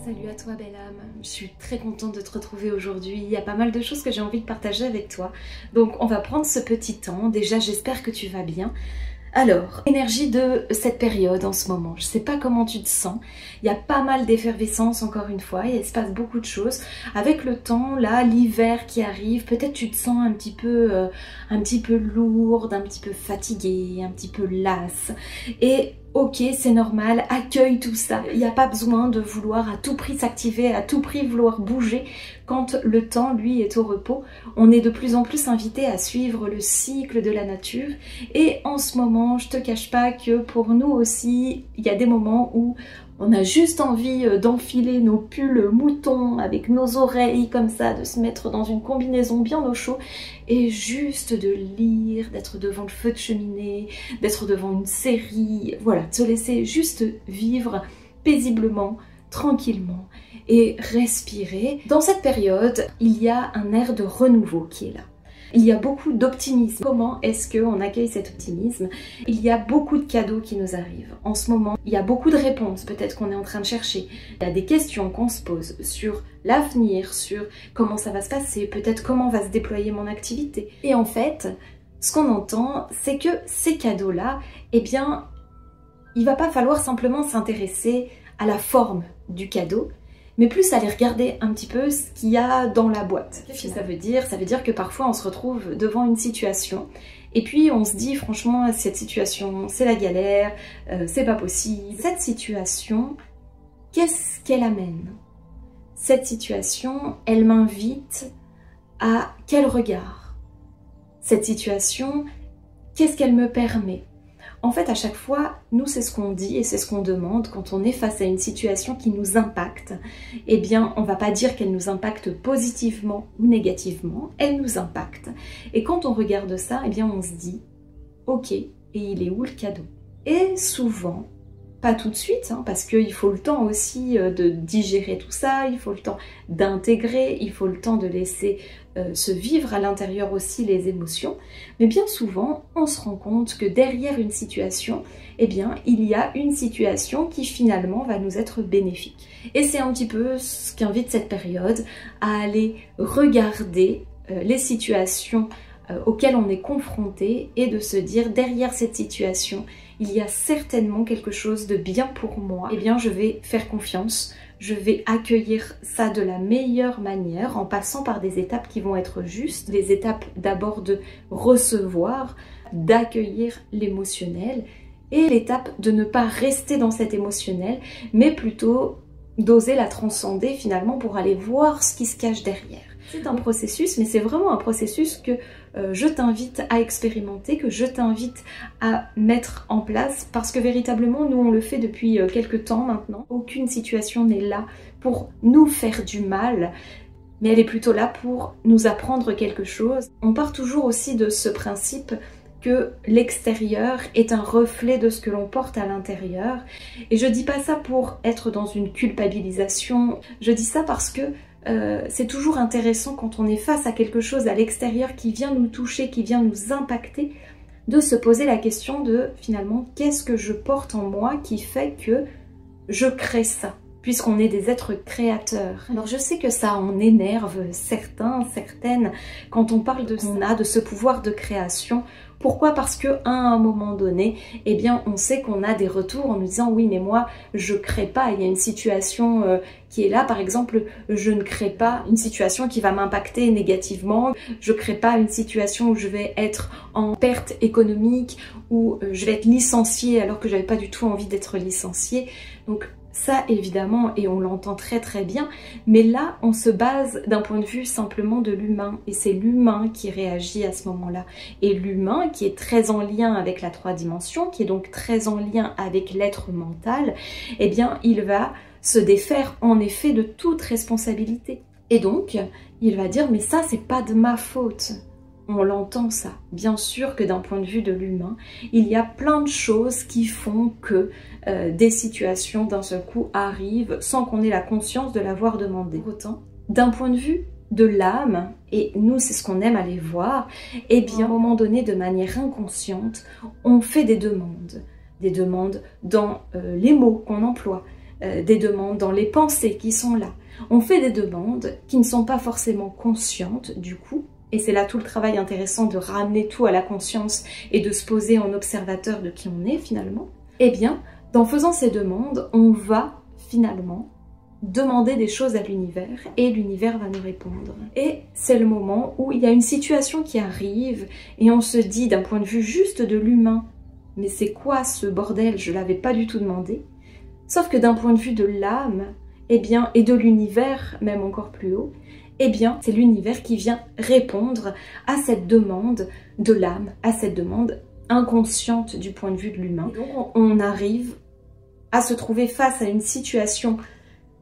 Salut à toi belle âme, je suis très contente de te retrouver aujourd'hui, il y a pas mal de choses que j'ai envie de partager avec toi. Donc on va prendre ce petit temps, déjà j'espère que tu vas bien. Alors, énergie de cette période en ce moment, je sais pas comment tu te sens, il y a pas mal d'effervescence encore une fois, il se passe beaucoup de choses. Avec le temps, là, l'hiver qui arrive, peut-être tu te sens un petit peu lourde, un petit peu fatiguée, un petit peu lasse. Et ok, c'est normal, accueille tout ça. Il n'y a pas besoin de vouloir à tout prix s'activer, à tout prix vouloir bouger quand le temps, lui, est au repos. On est de plus en plus invité à suivre le cycle de la nature. Et en ce moment, je te cache pas que pour nous aussi, il y a des moments où on a juste envie d'enfiler nos pulls moutons avec nos oreilles comme ça, de se mettre dans une combinaison bien au chaud et juste de lire, d'être devant le feu de cheminée, d'être devant une série, voilà, de se laisser juste vivre paisiblement, tranquillement et respirer. Dans cette période, il y a un air de renouveau qui est là. Il y a beaucoup d'optimisme. Comment est-ce qu'on accueille cet optimisme? Il y a beaucoup de cadeaux qui nous arrivent. En ce moment, il y a beaucoup de réponses peut-être qu'on est en train de chercher. Il y a des questions qu'on se pose sur l'avenir, sur comment ça va se passer, peut-être comment va se déployer mon activité. Et en fait, ce qu'on entend, c'est que ces cadeaux-là, eh bien, il va pas falloir simplement s'intéresser à la forme du cadeau, mais plus aller regarder un petit peu ce qu'il y a dans la boîte. Qu'est-ce que ça veut dire? Ça veut dire que parfois on se retrouve devant une situation et puis on se dit franchement cette situation c'est la galère, c'est pas possible. Cette situation, qu'est-ce qu'elle amène? Cette situation, elle m'invite à quel regard? Cette situation, qu'est-ce qu'elle me permet? En fait, à chaque fois, nous, c'est ce qu'on dit et c'est ce qu'on demande quand on est face à une situation qui nous impacte. Eh bien, on va pas dire qu'elle nous impacte positivement ou négativement, elle nous impacte. Et quand on regarde ça, eh bien, on se dit, ok, et il est où le cadeau? Et souvent, pas tout de suite, hein, parce qu'il faut le temps aussi de digérer tout ça, il faut le temps d'intégrer, il faut le temps de laisser se vivre à l'intérieur aussi les émotions. Mais bien souvent, on se rend compte que derrière une situation, eh bien, il y a une situation qui finalement va nous être bénéfique. Et c'est un petit peu ce qu'invite cette période à aller regarder les situations auxquelles on est confronté et de se dire derrière cette situation, il y a certainement quelque chose de bien pour moi. Eh bien, je vais faire confiance, je vais accueillir ça de la meilleure manière en passant par des étapes qui vont être justes, des étapes d'abord de recevoir, d'accueillir l'émotionnel et l'étape de ne pas rester dans cet émotionnel, mais plutôt d'oser la transcender finalement pour aller voir ce qui se cache derrière. C'est un processus, mais c'est vraiment un processus que je t'invite à expérimenter, que je t'invite à mettre en place, parce que véritablement, nous, on le fait depuis quelques temps maintenant. Aucune situation n'est là pour nous faire du mal, mais elle est plutôt là pour nous apprendre quelque chose. On part toujours aussi de ce principe que l'extérieur est un reflet de ce que l'on porte à l'intérieur. Et je dis pas ça pour être dans une culpabilisation, je dis ça parce que c'est toujours intéressant quand on est face à quelque chose à l'extérieur qui vient nous toucher, qui vient nous impacter, de se poser la question de finalement qu'est-ce que je porte en moi qui fait que je crée ça, puisqu'on est des êtres créateurs. Alors je sais que ça en énerve certains, certaines, quand on parle de qu'on a de ce pouvoir de création. Pourquoi? Parce que à un moment donné, eh bien, on sait qu'on a des retours en nous disant oui, mais moi, je crée pas. Il y a une situation qui est là, par exemple, je ne crée pas une situation qui va m'impacter négativement. Je crée pas une situation où je vais être en perte économique, où je vais être licenciée alors que j'avais pas du tout envie d'être licenciée. Donc ça évidemment, et on l'entend très très bien, mais là on se base d'un point de vue simplement de l'humain, et c'est l'humain qui réagit à ce moment-là. Et l'humain qui est très en lien avec la 3 dimensions, qui est donc très en lien avec l'être mental, eh bien il va se défaire en effet de toute responsabilité. Et donc il va dire mais ça c'est pas de ma faute. On l'entend ça. Bien sûr que d'un point de vue de l'humain, il y a plein de choses qui font que des situations d'un seul coup arrivent sans qu'on ait la conscience de l'avoir demandé. Autant, d'un point de vue de l'âme, et nous c'est ce qu'on aime aller voir, eh bien à un moment donné de manière inconsciente, on fait des demandes dans les mots qu'on emploie, des demandes dans les pensées qui sont là. On fait des demandes qui ne sont pas forcément conscientes du coup, et c'est là tout le travail intéressant de ramener tout à la conscience et de se poser en observateur de qui on est finalement. Eh bien, en faisant ces demandes, on va finalement demander des choses à l'univers et l'univers va nous répondre. Et c'est le moment où il y a une situation qui arrive et on se dit d'un point de vue juste de l'humain, mais c'est quoi ce bordel, je l'avais pas du tout demandé. Sauf que d'un point de vue de l'âme, eh bien, et de l'univers, même encore plus haut, eh bien, c'est l'univers qui vient répondre à cette demande de l'âme, à cette demande inconsciente du point de vue de l'humain. Donc, on arrive à se trouver face à une situation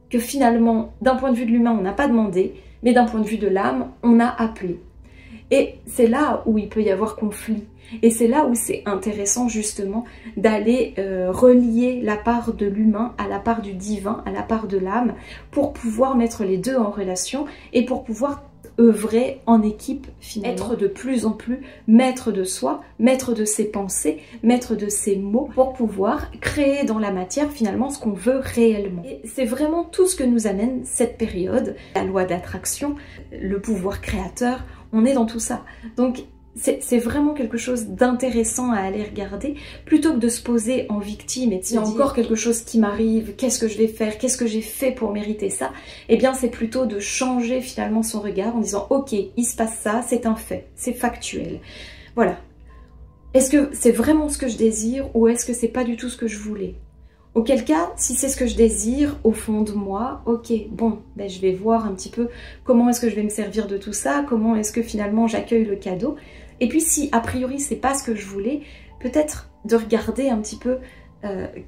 que finalement, d'un point de vue de l'humain, on n'a pas demandé, mais d'un point de vue de l'âme, on a appelé. Et c'est là où il peut y avoir conflit. Et c'est là où c'est intéressant justement d'aller relier la part de l'humain à la part du divin, à la part de l'âme, pour pouvoir mettre les deux en relation et pour pouvoir œuvrer en équipe finalement. Être de plus en plus maître de soi, maître de ses pensées, maître de ses mots, pour pouvoir créer dans la matière finalement ce qu'on veut réellement. Et c'est vraiment tout ce que nous amène cette période, la loi d'attraction, le pouvoir créateur, on est dans tout ça. Donc c'est vraiment quelque chose d'intéressant à aller regarder, plutôt que de se poser en victime et de se dire encore quelque chose qui m'arrive, qu'est-ce que je vais faire, qu'est-ce que j'ai fait pour mériter ça. Eh bien c'est plutôt de changer finalement son regard en disant ok, il se passe ça, c'est un fait, c'est factuel. Voilà. Est-ce que c'est vraiment ce que je désire ou est-ce que c'est pas du tout ce que je voulais? Auquel cas, si c'est ce que je désire au fond de moi, ok, bon, ben je vais voir un petit peu comment est-ce que je vais me servir de tout ça, comment est-ce que finalement j'accueille le cadeau. Et puis si a priori c'est pas ce que je voulais, peut-être de regarder un petit peu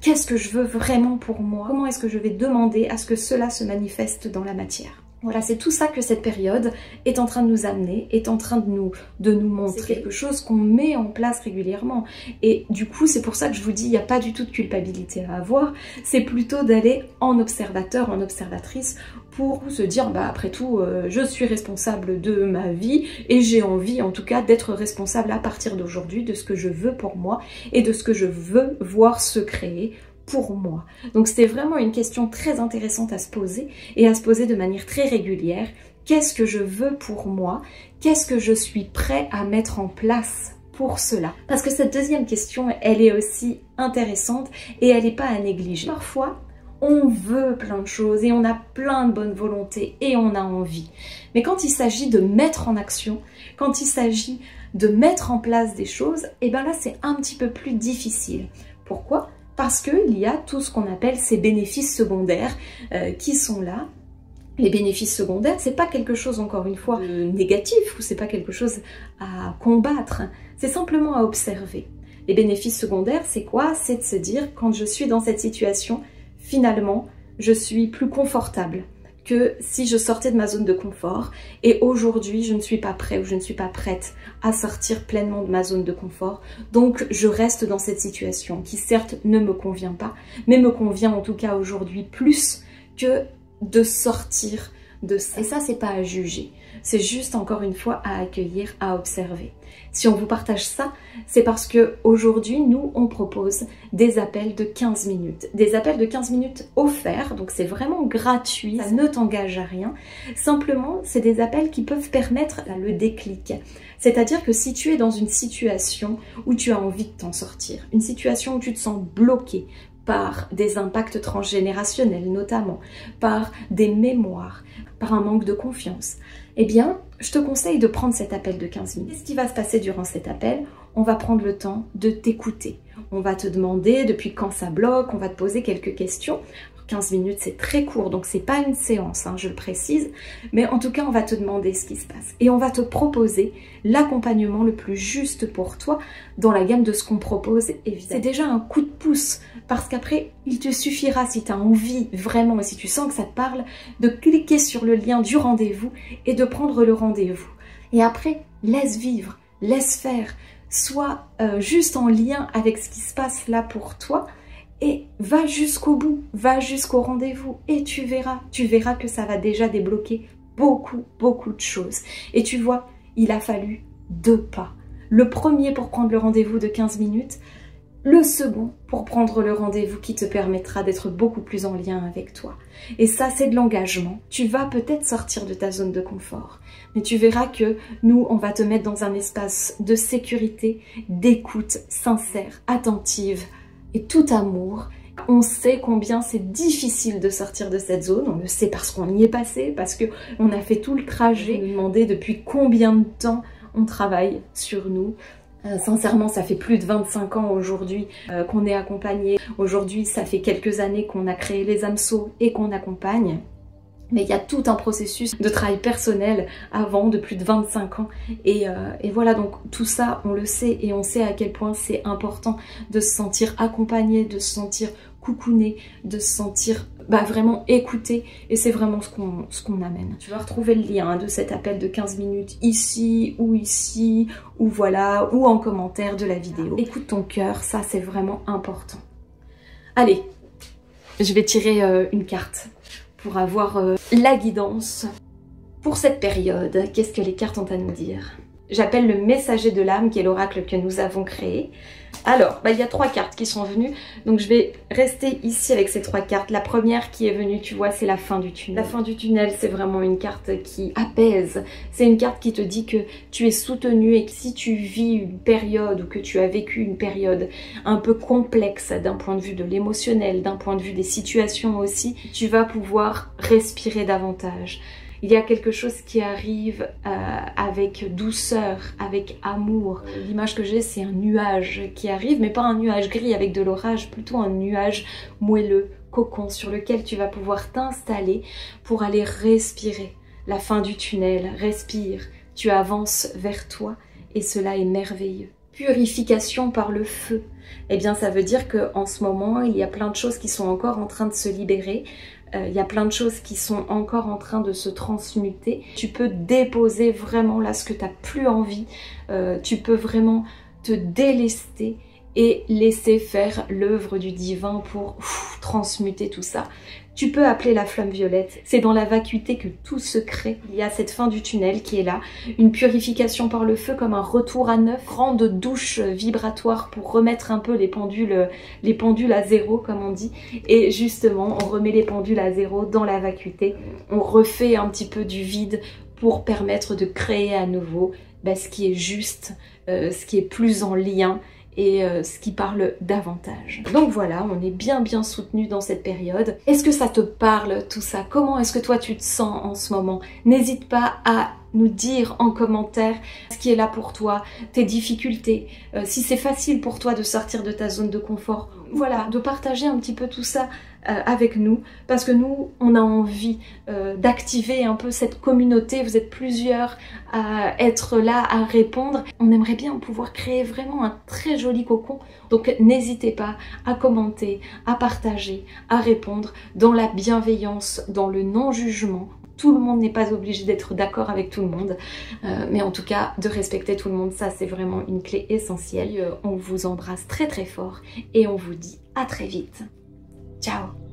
qu'est-ce que je veux vraiment pour moi, comment est-ce que je vais demander à ce que cela se manifeste dans la matière. Voilà, c'est tout ça que cette période est en train de nous amener, est en train de nous montrer. C'est quelque chose qu'on met en place régulièrement. Et du coup, c'est pour ça que je vous dis, il n'y a pas du tout de culpabilité à avoir. C'est plutôt d'aller en observateur, en observatrice, pour se dire, bah après tout, je suis responsable de ma vie et j'ai envie en tout cas d'être responsable à partir d'aujourd'hui de ce que je veux pour moi et de ce que je veux voir se créer pour moi. Donc c'était vraiment une question très intéressante à se poser et à se poser de manière très régulière. Qu'est-ce que je veux pour moi? Qu'est-ce que je suis prêt à mettre en place pour cela? Parce que cette deuxième question, elle est aussi intéressante et elle n'est pas à négliger. Parfois, on veut plein de choses et on a plein de bonnes volontés et on a envie. Mais quand il s'agit de mettre en action, quand il s'agit de mettre en place des choses, et bien là c'est un petit peu plus difficile. Pourquoi? Parce qu'il y a tout ce qu'on appelle ces bénéfices secondaires qui sont là. Les bénéfices secondaires, c'est pas quelque chose, encore une fois, de négatif ou c'est pas quelque chose à combattre, c'est simplement à observer. Les bénéfices secondaires, c'est quoi? C'est de se dire, quand je suis dans cette situation, finalement, je suis plus confortable que si je sortais de ma zone de confort et aujourd'hui je ne suis pas prêt ou je ne suis pas prête à sortir pleinement de ma zone de confort, donc je reste dans cette situation qui certes ne me convient pas, mais me convient en tout cas aujourd'hui plus que de sortir de ça. Et ça c'est pas à juger, c'est juste encore une fois à accueillir, à observer. Si on vous partage ça, c'est parce que aujourd'hui, nous, on propose des appels de 15 minutes. Des appels de 15 minutes offerts, donc c'est vraiment gratuit, ça ne t'engage à rien. Simplement, c'est des appels qui peuvent permettre le déclic. C'est-à-dire que si tu es dans une situation où tu as envie de t'en sortir, une situation où tu te sens bloqué par des impacts transgénérationnels notamment, par des mémoires, par un manque de confiance, eh bien, je te conseille de prendre cet appel de 15 minutes. Qu'est-ce qui va se passer durant cet appel? On va prendre le temps de t'écouter. On va te demander depuis quand ça bloque, on va te poser quelques questions. 15 minutes, c'est très court, donc c'est pas une séance, hein, je le précise. Mais en tout cas, on va te demander ce qui se passe. Et on va te proposer l'accompagnement le plus juste pour toi dans la gamme de ce qu'on propose, évidemment. C'est déjà un coup de pouce, parce qu'après, il te suffira, si tu as envie vraiment, et si tu sens que ça te parle, de cliquer sur le lien du rendez-vous et de prendre le rendez-vous. Et après, laisse vivre, laisse faire, sois juste en lien avec ce qui se passe là pour toi, et va jusqu'au bout, va jusqu'au rendez-vous et tu verras que ça va déjà débloquer beaucoup de choses. Et tu vois, il a fallu 2 pas. Le premier pour prendre le rendez-vous de 15 minutes, le second pour prendre le rendez-vous qui te permettra d'être beaucoup plus en lien avec toi. Et ça, c'est de l'engagement. Tu vas peut-être sortir de ta zone de confort, mais tu verras que nous, on va te mettre dans un espace de sécurité, d'écoute sincère, attentive et tout amour. On sait combien c'est difficile de sortir de cette zone, on le sait parce qu'on y est passé, parce qu'on a fait tout le trajet. Vous nous demandez depuis combien de temps on travaille sur nous. Sincèrement, ça fait plus de 25 ans aujourd'hui qu'on est accompagné. Aujourd'hui, ça fait quelques années qu'on a créé les hameçons et qu'on accompagne. Mais il y a tout un processus de travail personnel avant, de plus de 25 ans. Et voilà, donc tout ça, on le sait et on sait à quel point c'est important de se sentir accompagné, de se sentir coucouné, de se sentir vraiment écouté. Et c'est vraiment ce qu'on amène. Tu vas retrouver le lien de cet appel de 15 minutes ici, ou voilà, ou en commentaire de la vidéo. Écoute ton cœur, ça c'est vraiment important. Allez, je vais tirer une carte pour avoir la guidance pour cette période. Qu'est-ce que les cartes ont à nous dire? J'appelle le messager de l'âme, qui est l'oracle que nous avons créé. Alors, il y a 3 cartes qui sont venues, donc je vais rester ici avec ces 3 cartes. La première qui est venue, tu vois, c'est la fin du tunnel. La fin du tunnel, c'est vraiment une carte qui apaise. C'est une carte qui te dit que tu es soutenu et que si tu vis une période ou que tu as vécu une période un peu complexe d'un point de vue de l'émotionnel, d'un point de vue des situations aussi, tu vas pouvoir respirer davantage. Il y a quelque chose qui arrive avec douceur, avec amour. L'image que j'ai, c'est un nuage qui arrive, mais pas un nuage gris avec de l'orage, plutôt un nuage moelleux, cocon, sur lequel tu vas pouvoir t'installer pour aller respirer. La fin du tunnel, respire, tu avances vers toi et cela est merveilleux. Purification par le feu. Eh bien, ça veut dire qu'en ce moment, il y a plein de choses qui sont encore en train de se libérer. Il y a plein de choses qui sont encore en train de se transmuter. Tu peux déposer vraiment là ce que tu n'as plus envie. Tu peux vraiment te délester et laisser faire l'œuvre du divin pour transmuter tout ça. Tu peux appeler la flamme violette. C'est dans la vacuité que tout se crée. Il y a cette fin du tunnel qui est là. Une purification par le feu comme un retour à neuf. Grande douche vibratoire pour remettre un peu les pendules à zéro comme on dit. Et justement, on remet les pendules à zéro dans la vacuité. On refait un petit peu du vide pour permettre de créer à nouveau ce qui est juste, ce qui est plus en lien et ce qui parle davantage. Donc voilà, on est bien soutenu dans cette période. Est-ce que ça te parle tout ça? Comment est-ce que toi tu te sens en ce moment? N'hésite pas à nous dire en commentaire ce qui est là pour toi, tes difficultés, si c'est facile pour toi de sortir de ta zone de confort. Voilà, de partager un petit peu tout ça avec nous, parce que nous, on a envie d'activer un peu cette communauté. Vous êtes plusieurs à être là, à répondre. On aimerait bien pouvoir créer vraiment un très joli cocon. Donc n'hésitez pas à commenter, à partager, à répondre dans la bienveillance, dans le non-jugement. Tout le monde n'est pas obligé d'être d'accord avec tout le monde, mais en tout cas, de respecter tout le monde, ça c'est vraiment une clé essentielle. On vous embrasse très fort et on vous dit à très vite. Ciao!